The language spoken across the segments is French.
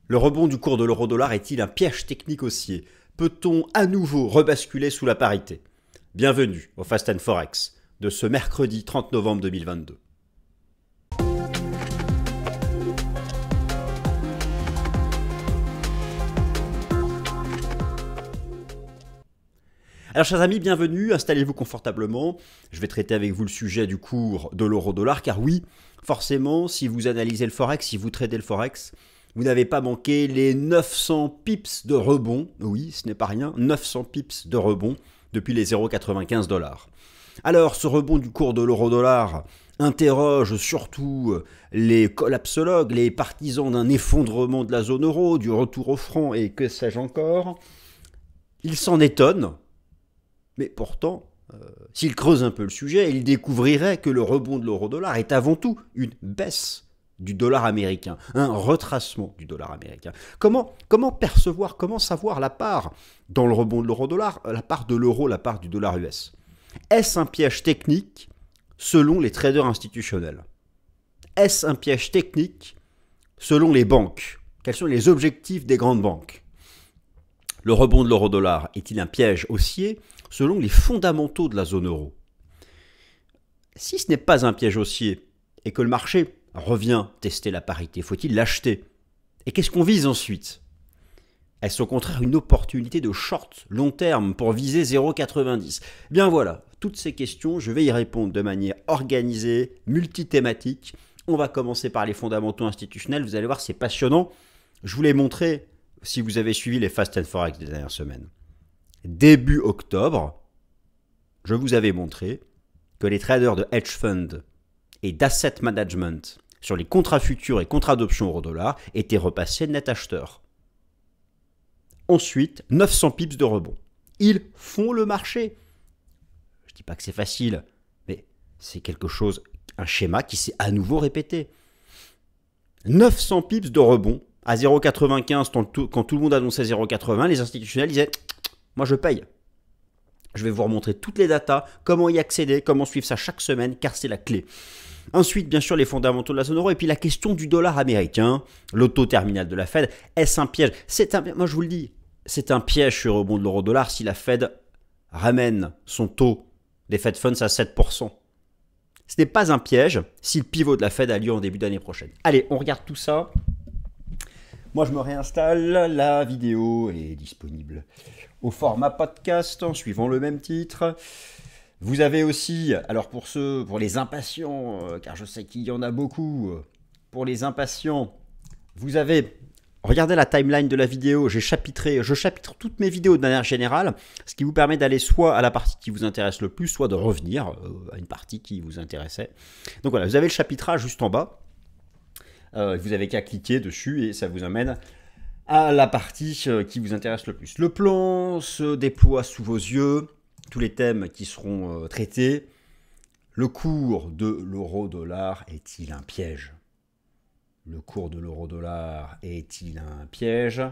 Le rebond du cours de l'euro-dollar est-il un piège technique haussier? Peut-on à nouveau rebasculer sous la parité? Bienvenue au Fast and Forex de ce mercredi 30 novembre 2022. Alors chers amis, bienvenue, installez-vous confortablement. Je vais traiter avec vous le sujet du cours de l'euro-dollar, car oui, forcément, si vous analysez le Forex, si vous tradez le Forex, vous n'avez pas manqué les 900 pips de rebond. Oui, ce n'est pas rien, 900 pips de rebond depuis les 0,95 $. Alors, ce rebond du cours de l'euro-dollar interroge surtout les collapsologues, les partisans d'un effondrement de la zone euro, du retour au franc et que sais-je encore. Ils s'en étonnent, mais pourtant, s'ils creusent un peu le sujet, ils découvriraient que le rebond de l'euro-dollar est avant tout une baisse du dollar américain, un retracement du dollar américain. Comment percevoir, comment savoir la part dans le rebond de l'euro-dollar, la part de l'euro, la part du dollar US? Est-ce un piège technique selon les traders institutionnels? Est-ce un piège technique selon les banques? Quels sont les objectifs des grandes banques? Le rebond de l'euro-dollar est-il un piège haussier selon les fondamentaux de la zone euro? Si ce n'est pas un piège haussier et que le marché revient tester la parité, faut-il l'acheter? Et qu'est-ce qu'on vise ensuite? Est-ce au contraire une opportunité de short long terme pour viser 0,90? Bien voilà, toutes ces questions, je vais y répondre de manière organisée, multithématique. On va commencer par les fondamentaux institutionnels, vous allez voir, c'est passionnant. Je vous l'ai montré si vous avez suivi les Fast and Forex des dernières semaines. Début octobre, je vous avais montré que les traders de hedge fund et d'asset management sur les contrats futurs et contrats d'options euro-dollar étaient repassés net acheteurs. Ensuite, 900 pips de rebond. Ils font le marché. Je ne dis pas que c'est facile, mais c'est quelque chose, un schéma qui s'est à nouveau répété. 900 pips de rebond à 0,95 quand tout le monde annonçait 0,80, les institutionnels disaient « moi je paye ». Je vais vous remontrer toutes les datas, comment y accéder, comment suivre ça chaque semaine, car c'est la clé. Ensuite, bien sûr, les fondamentaux de la zone euro, et puis la question du dollar américain, le taux terminal de la Fed, est-ce un piège? Moi je vous le dis, c'est un piège sur le rebond de l'euro-dollar si la Fed ramène son taux des Fed Funds à 7%. Ce n'est pas un piège si le pivot de la Fed a lieu en début d'année prochaine. Allez, on regarde tout ça. Moi, je me réinstalle. La vidéo est disponible au format podcast en suivant le même titre. Vous avez aussi, alors pour les impatients, car je sais qu'il y en a beaucoup, pour les impatients, vous avez, regardez la timeline de la vidéo, je chapitre toutes mes vidéos de manière générale, ce qui vous permet d'aller soit à la partie qui vous intéresse le plus, soit de revenir à une partie qui vous intéressait. Donc voilà, vous avez le chapitrage juste en bas. Vous avez qu'à cliquer dessus et ça vous amène à la partie qui vous intéresse le plus. Le plan se déploie sous vos yeux, tous les thèmes qui seront traités. Le cours de l'euro-dollar est-il un piège? Le cours de l'euro-dollar est-il un piège?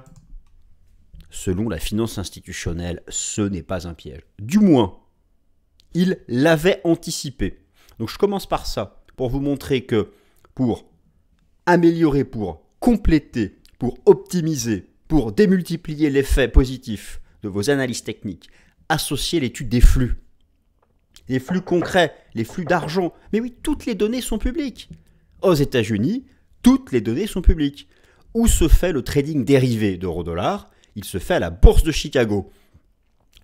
Selon la finance institutionnelle, ce n'est pas un piège. Du moins, il l'avait anticipé. Donc je commence par ça, pour vous montrer que pour améliorer, pour compléter, pour optimiser, pour démultiplier l'effet positif de vos analyses techniques, associez l'étude des flux. Les flux concrets, les flux d'argent. Mais oui, toutes les données sont publiques. Aux États-Unis, toutes les données sont publiques. Où se fait le trading dérivé d'euro-dollar? Il se fait à la bourse de Chicago,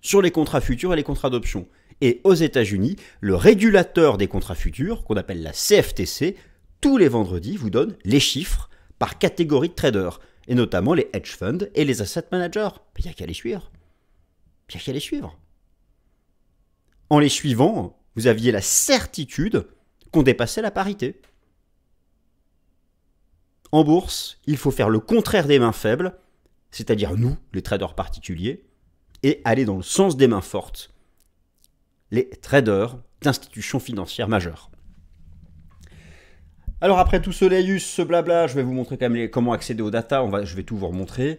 sur les contrats futurs et les contrats d'options. Et aux États-Unis, le régulateur des contrats futurs, qu'on appelle la CFTC, tous les vendredis vous donne les chiffres par catégorie de traders, et notamment les hedge funds et les asset managers. Il n'y a qu'à les suivre. Il n'y a qu'à les suivre. En les suivant, vous aviez la certitude qu'on dépassait la parité. En bourse, il faut faire le contraire des mains faibles, c'est-à-dire nous, les traders particuliers, et aller dans le sens des mains fortes, les traders d'institutions financières majeures. Alors après tout ce laïus, ce blabla, je vais vous montrer quand même comment accéder aux data, je vais tout vous remontrer.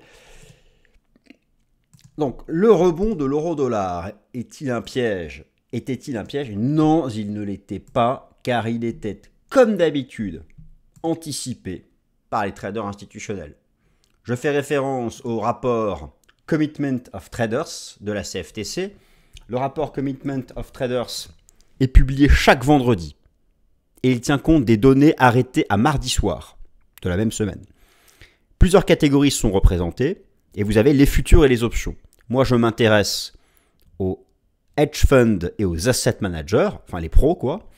Donc le rebond de l'euro-dollar, est-il un piège? Était-il un piège? Non, il ne l'était pas, car il était, comme d'habitude, anticipé par les traders institutionnels. Je fais référence au rapport Commitment of Traders de la CFTC. Le rapport Commitment of Traders est publié chaque vendredi et il tient compte des données arrêtées à mardi soir de la même semaine. Plusieurs catégories sont représentées et vous avez les futurs et les options. Moi, je m'intéresse aux hedge funds et aux asset managers, enfin les pros quoi.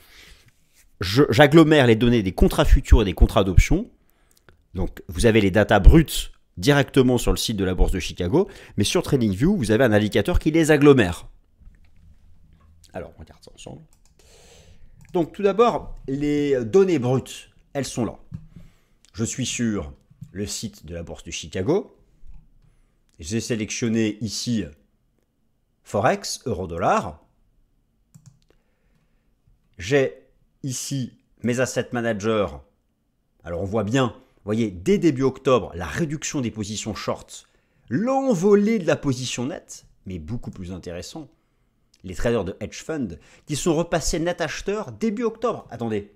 J'agglomère les données des contrats futurs et des contrats d'options. Donc, vous avez les datas brutes directement sur le site de la Bourse de Chicago, mais sur TradingView, vous avez un indicateur qui les agglomère. Alors, on regarde ça ensemble. Donc, tout d'abord, les données brutes, elles sont là. Je suis sur le site de la Bourse de Chicago. J'ai sélectionné ici Forex, euro-dollar. J'ai ici mes asset managers. Alors, on voit bien, vous voyez, dès début octobre, la réduction des positions short, l'envolée de la position nette, mais beaucoup plus intéressant, les traders de hedge fund qui sont repassés net acheteurs début octobre. Attendez,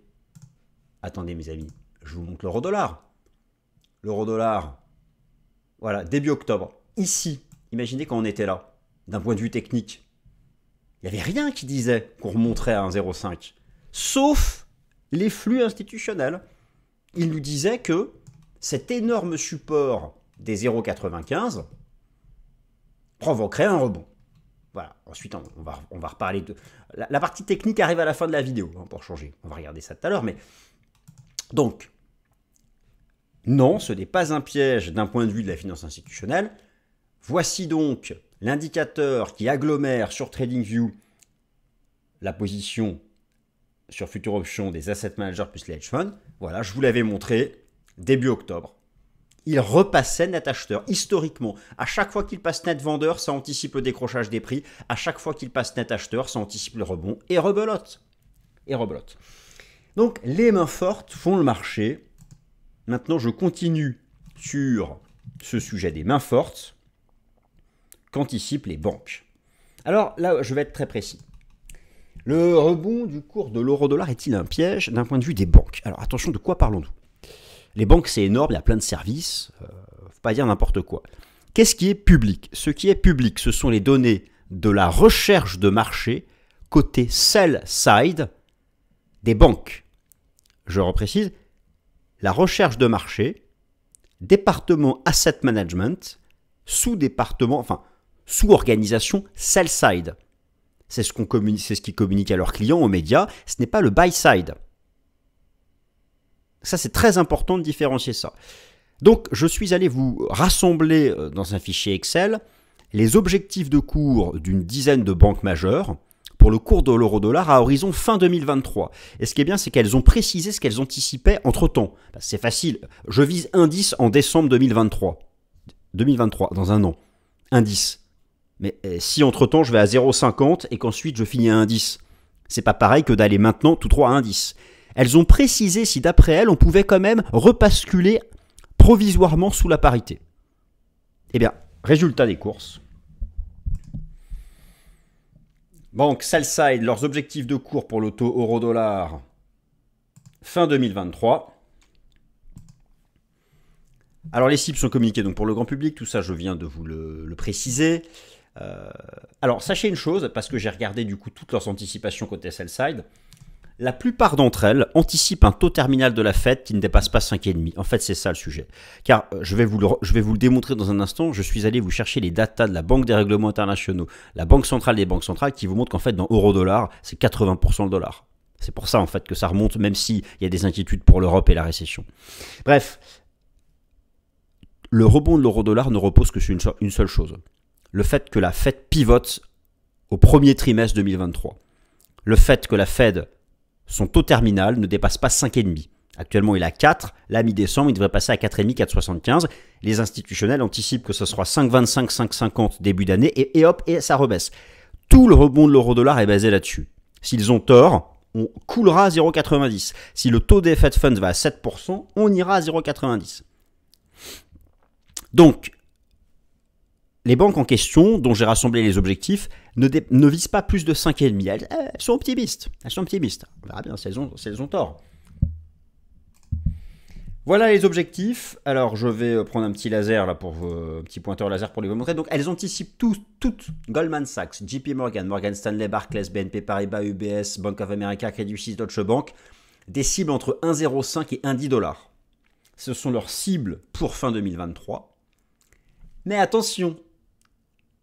mes amis, je vous montre l'euro-dollar. L'euro-dollar, voilà, début octobre. Ici, imaginez quand on était là, d'un point de vue technique, il n'y avait rien qui disait qu'on remonterait à 1,05, sauf les flux institutionnels. Ils nous disaient que cet énorme support des 0,95 provoquerait un rebond. Voilà, ensuite on va reparler de... La partie technique arrive à la fin de la vidéo, hein, pour changer. On va regarder ça tout à l'heure, mais... Donc, non, ce n'est pas un piège d'un point de vue de la finance institutionnelle. Voici donc l'indicateur qui agglomère sur TradingView la position sur Future Options des asset managers plus les hedge funds. Voilà, je vous l'avais montré début octobre. Il repassait net acheteur. Historiquement, à chaque fois qu'il passe net vendeur, ça anticipe le décrochage des prix. À chaque fois qu'il passe net acheteur, ça anticipe le rebond et rebelote. Donc, les mains fortes font le marché. Maintenant, je continue sur ce sujet des mains fortes qu'anticipent les banques. Alors là, je vais être très précis. Le rebond du cours de l'euro-dollar est-il un piège d'un point de vue des banques? Alors attention, de quoi parlons-nous? Les banques, c'est énorme, il y a plein de services, faut pas dire n'importe quoi. Qu'est-ce qui est public? Ce qui est public, ce sont les données de la recherche de marché côté sell side des banques. Je reprécise, la recherche de marché, département asset management, sous-département, enfin sous-organisation sell side. C'est ce qu'ils communiquent à leurs clients, aux médias. Ce n'est pas le buy side. Ça, c'est très important de différencier ça. Donc, je suis allé vous rassembler dans un fichier Excel les objectifs de cours d'une dizaine de banques majeures pour le cours de l'euro-dollar à horizon fin 2023. Et ce qui est bien, c'est qu'elles ont précisé ce qu'elles anticipaient entre-temps. C'est facile. Je vise indice en décembre 2023. 2023, dans un an. Indice. Mais si entre-temps, je vais à 0,50 et qu'ensuite je finis à 1,10, c'est pas pareil que d'aller maintenant tout droit à 1,10. Elles ont précisé si d'après elles, on pouvait quand même repasculer provisoirement sous la parité. Eh bien, résultat des courses. Banque sell-side, leurs objectifs de cours pour le taux euro-dollar fin 2023. Alors les cibles sont communiquées donc pour le grand public, tout ça je viens de vous le préciser. Alors sachez une chose, parce que j'ai regardé du coup toutes leurs anticipations côté sell-side, la plupart d'entre elles anticipent un taux terminal de la Fed qui ne dépasse pas 5,5. En fait, c'est ça le sujet. Car je vais vous le démontrer dans un instant, je suis allé vous chercher les datas de la Banque des règlements internationaux, la Banque centrale des banques centrales, qui vous montrent qu'en fait, dans euro-dollar, c'est 80% le dollar. C'est pour ça en fait que ça remonte, même s'il y a des inquiétudes pour l'Europe et la récession. Bref, le rebond de l'euro-dollar ne repose que sur une seule chose. Le fait que la Fed pivote au premier trimestre 2023. Le fait que la Fed, son taux terminal ne dépasse pas 5,5. Actuellement, il est à 4. Là, mi-décembre, il devrait passer à 4,5, 4,75. Les institutionnels anticipent que ce sera 5,25, 5,50 début d'année et hop, et ça rebaisse. Tout le rebond de l'euro-dollar est basé là-dessus. S'ils ont tort, on coulera à 0,90. Si le taux des Fed Funds va à 7%, on ira à 0,90. Donc, les banques en question, dont j'ai rassemblé les objectifs, ne visent pas plus de 5,5. Elles sont optimistes. On verra bien si elles ont tort. Voilà les objectifs. Alors, je vais prendre un petit laser là pour un petit pointeur laser pour les vous montrer. Donc, elles anticipent toutes Goldman Sachs, JP Morgan, Morgan Stanley, Barclays, BNP Paribas, UBS, Bank of America, Credit Suisse, Deutsche Bank, des cibles entre 1,05 et 1,10 $. Ce sont leurs cibles pour fin 2023. Mais attention,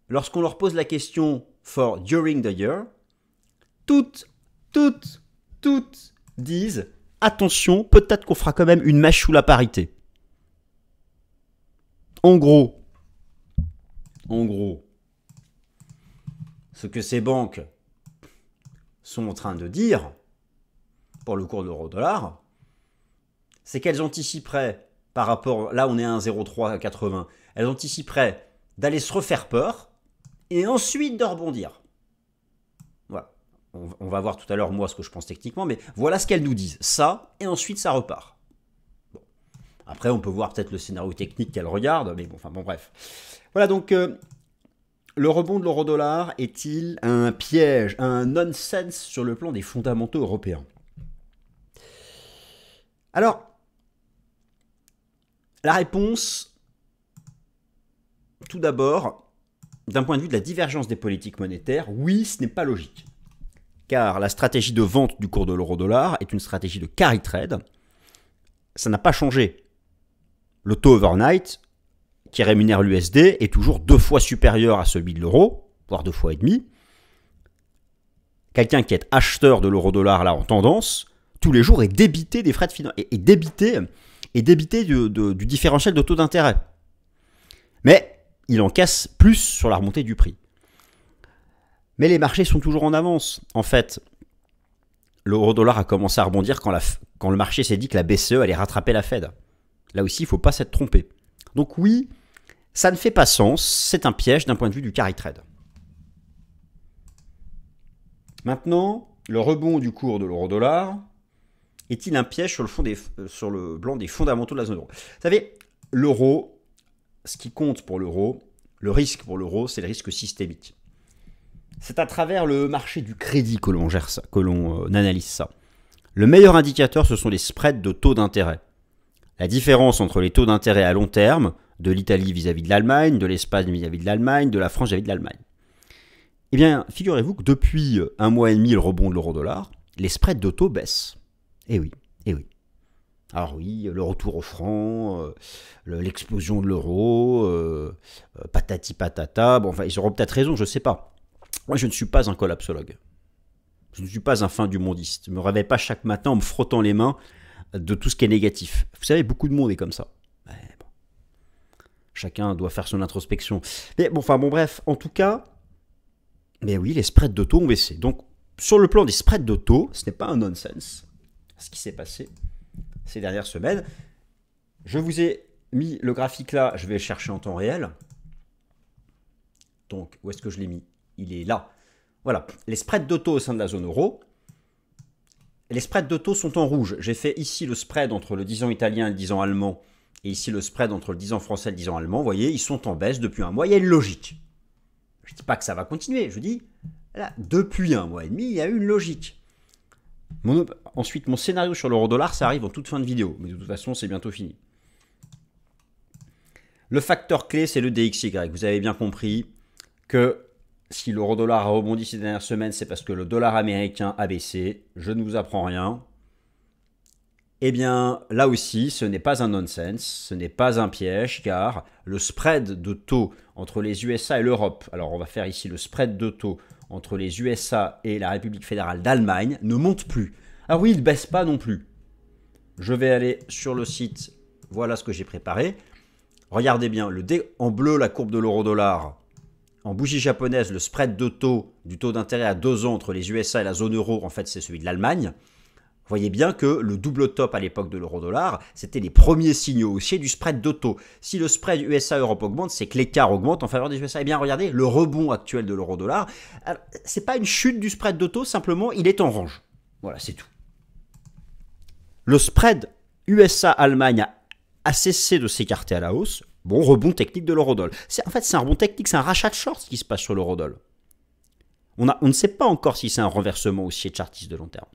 lorsqu'on leur pose la question for during the year, toutes disent attention, peut-être qu'on fera quand même une mèche sous la parité. En gros, ce que ces banques sont en train de dire pour le cours de l'euro-dollar, c'est qu'elles anticiperaient par rapport, là on est à 1,0380, elles anticiperaient d'aller se refaire peur et ensuite de rebondir. Voilà. On va voir tout à l'heure moi ce que je pense techniquement, mais voilà ce qu'elles nous disent. Ça, et ensuite ça repart. Bon. Après on peut voir peut-être le scénario technique qu'elles regardent, mais bon, bref. Voilà donc le rebond de l'euro-dollar est-il un piège, un nonsense sur le plan des fondamentaux européens? Alors, la réponse, tout d'abord, d'un point de vue de la divergence des politiques monétaires, oui, ce n'est pas logique. Car la stratégie de vente du cours de l'euro-dollar est une stratégie de carry trade. Ça n'a pas changé. Le taux overnight, qui rémunère l'USD, est toujours 2 fois supérieur à celui de l'euro, voire 2 fois et demi. Quelqu'un qui est acheteur de l'euro-dollar là en tendance, tous les jours est débité des frais de finance, est débité du différentiel de taux d'intérêt. Mais il encaisse plus sur la remontée du prix. Mais les marchés sont toujours en avance. En fait, l'euro-dollar a commencé à rebondir quand le marché s'est dit que la BCE allait rattraper la Fed. Là aussi, il ne faut pas s'être trompé. Donc oui, ça ne fait pas sens. C'est un piège d'un point de vue du carry trade. Maintenant, le rebond du cours de l'euro-dollar est-il un piège sur le plan des fondamentaux de la zone euro? Vous savez, l'euro, ce qui compte pour l'euro, le risque pour l'euro, c'est le risque systémique. C'est à travers le marché du crédit que l'on gère ça, que l'on analyse ça. Le meilleur indicateur, ce sont les spreads de taux d'intérêt. La différence entre les taux d'intérêt à long terme de l'Italie vis-à-vis de l'Allemagne, de l'Espagne vis-à-vis de l'Allemagne, de la France vis-à-vis de l'Allemagne. Eh bien, figurez-vous que depuis un mois et demi, le rebond de l'euro-dollar, les spreads de taux baissent. Eh oui. Alors oui, le retour au franc, l'explosion de l'euro, patati patata. Bon, enfin, ils auront peut-être raison, je ne sais pas. Moi, je ne suis pas un collapsologue. Je ne suis pas un fin du mondiste. Je ne me réveille pas chaque matin en me frottant les mains de tout ce qui est négatif. Vous savez, beaucoup de monde est comme ça. Bon. Chacun doit faire son introspection. Mais bon, bref, en tout cas, mais oui, les spreads de taux ont baissé. Donc, sur le plan des spreads de taux, ce n'est pas un nonsense. Ce qui s'est passé ces dernières semaines. Je vous ai mis le graphique là, je vais le chercher en temps réel. Donc, où est-ce que je l'ai mis? Il est là. Voilà, les spreads de taux au sein de la zone euro. Les spreads de taux sont en rouge. J'ai fait ici le spread entre le 10 ans italien et le 10 ans allemand, et ici le spread entre le 10 ans français et le 10 ans allemand. Vous voyez, ils sont en baisse depuis un mois. Il y a une logique. Je ne dis pas que ça va continuer, je dis, là, depuis un mois et demi, il y a eu une logique. Ensuite, mon scénario sur l'euro-dollar, ça arrive en toute fin de vidéo. Mais de toute façon, c'est bientôt fini. Le facteur clé, c'est le DXY. Vous avez bien compris que si l'euro-dollar a rebondi ces dernières semaines, c'est parce que le dollar américain a baissé. Je ne vous apprends rien. Eh bien, là aussi, ce n'est pas un nonsense, ce n'est pas un piège, car le spread de taux entre les USA et l'Europe, alors on va faire ici le spread de taux entre les USA et la République fédérale d'Allemagne, ne monte plus. Ah oui, il ne baisse pas non plus. Je vais aller sur le site, voilà ce que j'ai préparé. Regardez bien, en bleu, la courbe de l'euro-dollar. En bougie japonaise, le spread de taux, du taux d'intérêt à 2 ans entre les USA et la zone euro, en fait, c'est celui de l'Allemagne. Vous voyez bien que le double top à l'époque de l'euro-dollar, c'était les premiers signaux haussiers du spread de taux. Si le spread USA-Europe augmente, c'est que l'écart augmente en faveur des USA. Eh bien, regardez, le rebond actuel de l'euro-dollar, ce n'est pas une chute du spread de taux, simplement, il est en range. Voilà, c'est tout. Le spread USA-Allemagne a cessé de s'écarter à la hausse. Bon, rebond technique de l'eurodoll. En fait, c'est un rebond technique, c'est un rachat de short ce qui se passe sur l'eurodoll. On ne sait pas encore si c'est un renversement haussier chartiste de long terme.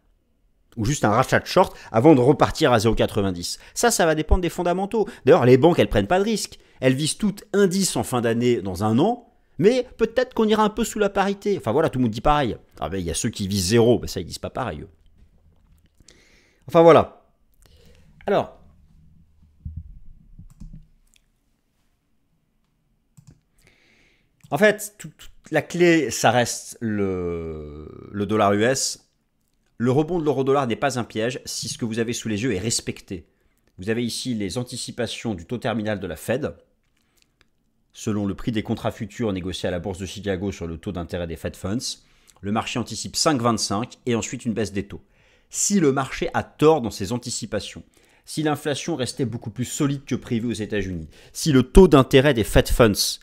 ou juste un rachat de short avant de repartir à 0,90. Ça va dépendre des fondamentaux. D'ailleurs, les banques, elles prennent pas de risques. Elles visent toutes indice en fin d'année dans un an, mais peut-être qu'on ira un peu sous la parité. Enfin voilà, tout le monde dit pareil. Ah ben, il y a ceux qui visent 0, ben ça ils disent pas pareil, eux. Enfin voilà. Alors, en fait, la clé, ça reste le dollar US. Le rebond de l'euro-dollar n'est pas un piège si ce que vous avez sous les yeux est respecté. Vous avez ici les anticipations du taux terminal de la Fed, selon le prix des contrats futurs négociés à la bourse de Chicago sur le taux d'intérêt des Fed Funds. Le marché anticipe 5,25 et ensuite une baisse des taux. Si le marché a tort dans ses anticipations, si l'inflation restait beaucoup plus solide que prévu aux États-Unis, si le taux d'intérêt des Fed Funds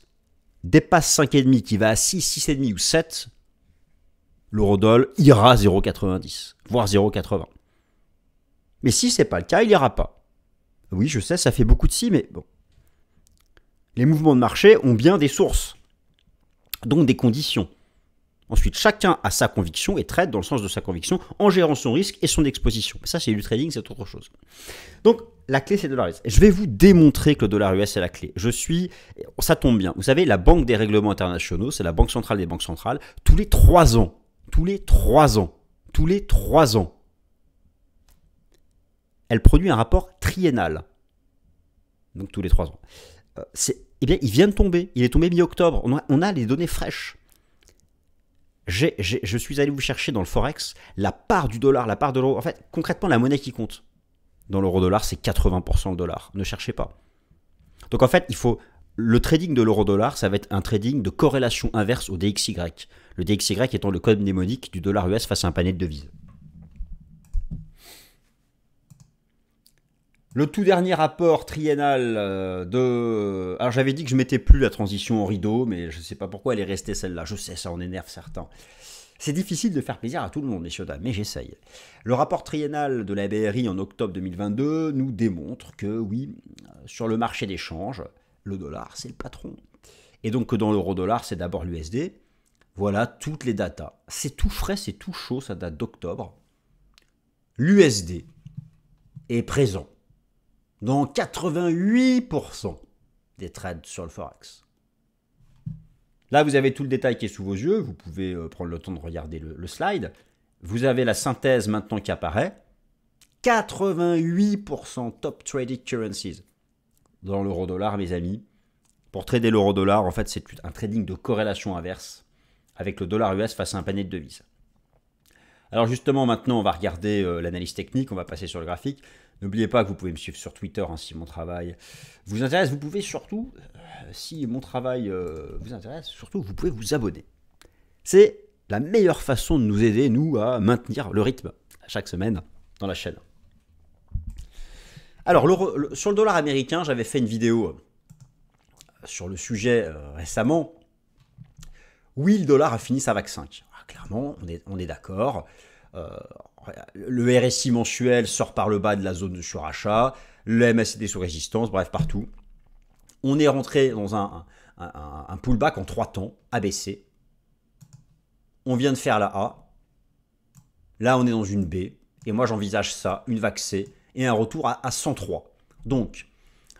dépasse 5,5, qui va à 6, 6,5 ou 7, l'eurodoll ira à 0,90, voire 0,80. Mais si ce n'est pas le cas, il n'ira pas. Oui, je sais, ça fait beaucoup de si, mais bon. Les mouvements de marché ont bien des sources, donc des conditions. Ensuite, chacun a sa conviction et trade dans le sens de sa conviction en gérant son risque et son exposition. Mais ça, c'est du trading, c'est autre chose. Donc, la clé, c'est le dollar US. Je vais vous démontrer que le dollar US est la clé. Ça tombe bien. Vous savez, la Banque des règlements internationaux, c'est la banque centrale des banques centrales, tous les 3 ans, elle produit un rapport triennal. Donc, tous les 3 ans. Eh bien, il vient de tomber. Il est tombé mi-octobre. On a les données fraîches. Je suis allé vous chercher dans le Forex la part du dollar, la part de l'euro. En fait, concrètement, la monnaie qui compte dans l'euro-dollar, c'est 80% le dollar. Ne cherchez pas. Donc en fait, le trading de l'euro-dollar, ça va être un trading de corrélation inverse au DXY. Le DXY étant le code mnémonique du dollar US face à un panier de devises. Le tout dernier rapport triennal de... Alors j'avais dit que je mettais plus la transition en rideau, mais je ne sais pas pourquoi elle est restée celle-là. Je sais, ça en énerve certains. C'est difficile de faire plaisir à tout le monde, messieurs dames, mais j'essaye. Le rapport triennal de la BRI en octobre 2022 nous démontre que oui, sur le marché d'échange, le dollar, c'est le patron. Et donc que dans l'euro-dollar, c'est d'abord l'USD. Voilà toutes les datas. C'est tout frais, c'est tout chaud, ça date d'octobre. L'USD est présent dans 88% des trades sur le Forex. Là, vous avez tout le détail qui est sous vos yeux. Vous pouvez prendre le temps de regarder le slide. Vous avez la synthèse maintenant qui apparaît. 88% top traded currencies dans l'euro-dollar, mes amis. Pour trader l'euro-dollar, en fait, c'est un trading de corrélation inverse avec le dollar US face à un panier de devises. Alors justement, maintenant, on va regarder l'analyse technique. On va passer sur le graphique. N'oubliez pas que vous pouvez me suivre sur Twitter si mon travail vous intéresse. Vous pouvez surtout, si mon travail vous intéresse, surtout vous pouvez vous abonner. C'est la meilleure façon de nous aider, nous, à maintenir le rythme chaque semaine dans la chaîne. Alors, sur le dollar américain, j'avais fait une vidéo sur le sujet récemment. Oui, le dollar a fini sa vague 5. Alors, clairement, on est d'accord. Le RSI mensuel sort par le bas de la zone de surachat, le MACD sous résistance, bref, partout. On est rentré dans un pullback en 3 temps, ABC. On vient de faire la A. Là, on est dans une B. Et moi, j'envisage ça, une vague C, et un retour à 103. Donc,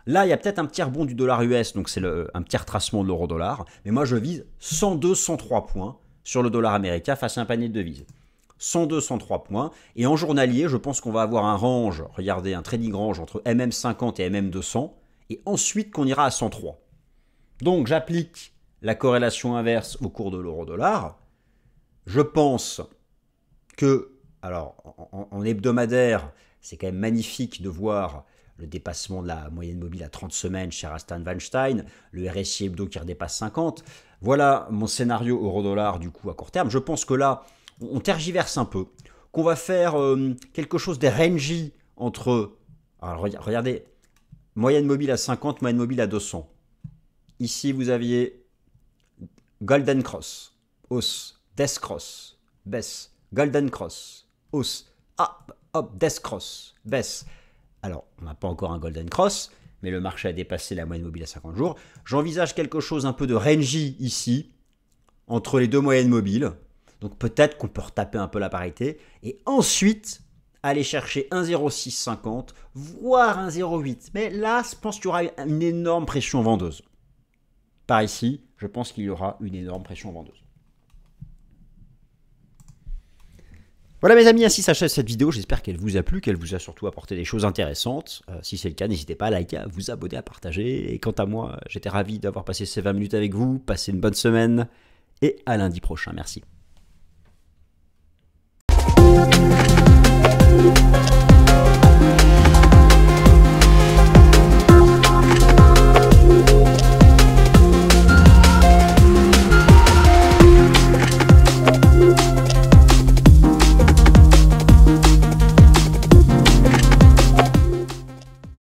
là, il y a peut-être un petit rebond du dollar US, donc c'est un petit retracement de l'euro-dollar. Mais moi, je vise 102, 103 points sur le dollar américain face à un panier de devises. 102, 103 points. Et en journalier, je pense qu'on va avoir un range, regardez, un trading range entre MM50 et MM200, et ensuite qu'on ira à 103. Donc, j'applique la corrélation inverse au cours de l'euro-dollar. Je pense que, alors, en hebdomadaire, c'est quand même magnifique de voir le dépassement de la moyenne mobile à 30 semaines chez Rastan Weinstein, le RSI hebdo qui redépasse 50. Voilà mon scénario euro-dollar du coup à court terme. Je pense que là, on tergiverse un peu, qu'on va faire quelque chose de rangy entre, alors regardez, moyenne mobile à 50, moyenne mobile à 200. Ici, vous aviez Golden Cross, hausse, Death Cross, baisse, Golden Cross, hausse, hop, Death Cross, baisse. Alors, on n'a pas encore un Golden Cross, mais le marché a dépassé la moyenne mobile à 50 jours. J'envisage quelque chose un peu de rangy ici, entre les deux moyennes mobiles. Donc peut-être qu'on peut retaper un peu la parité. Et ensuite, aller chercher un 0,650, voire un 0,8. Mais là, je pense qu'il y aura une énorme pression vendeuse. Par ici, je pense qu'il y aura une énorme pression vendeuse. Voilà mes amis, ainsi s'achève cette vidéo, j'espère qu'elle vous a plu, qu'elle vous a surtout apporté des choses intéressantes. Si c'est le cas, n'hésitez pas à liker, à vous abonner, à partager. Et quant à moi, j'étais ravi d'avoir passé ces 20 minutes avec vous, passez une bonne semaine et à lundi prochain, merci.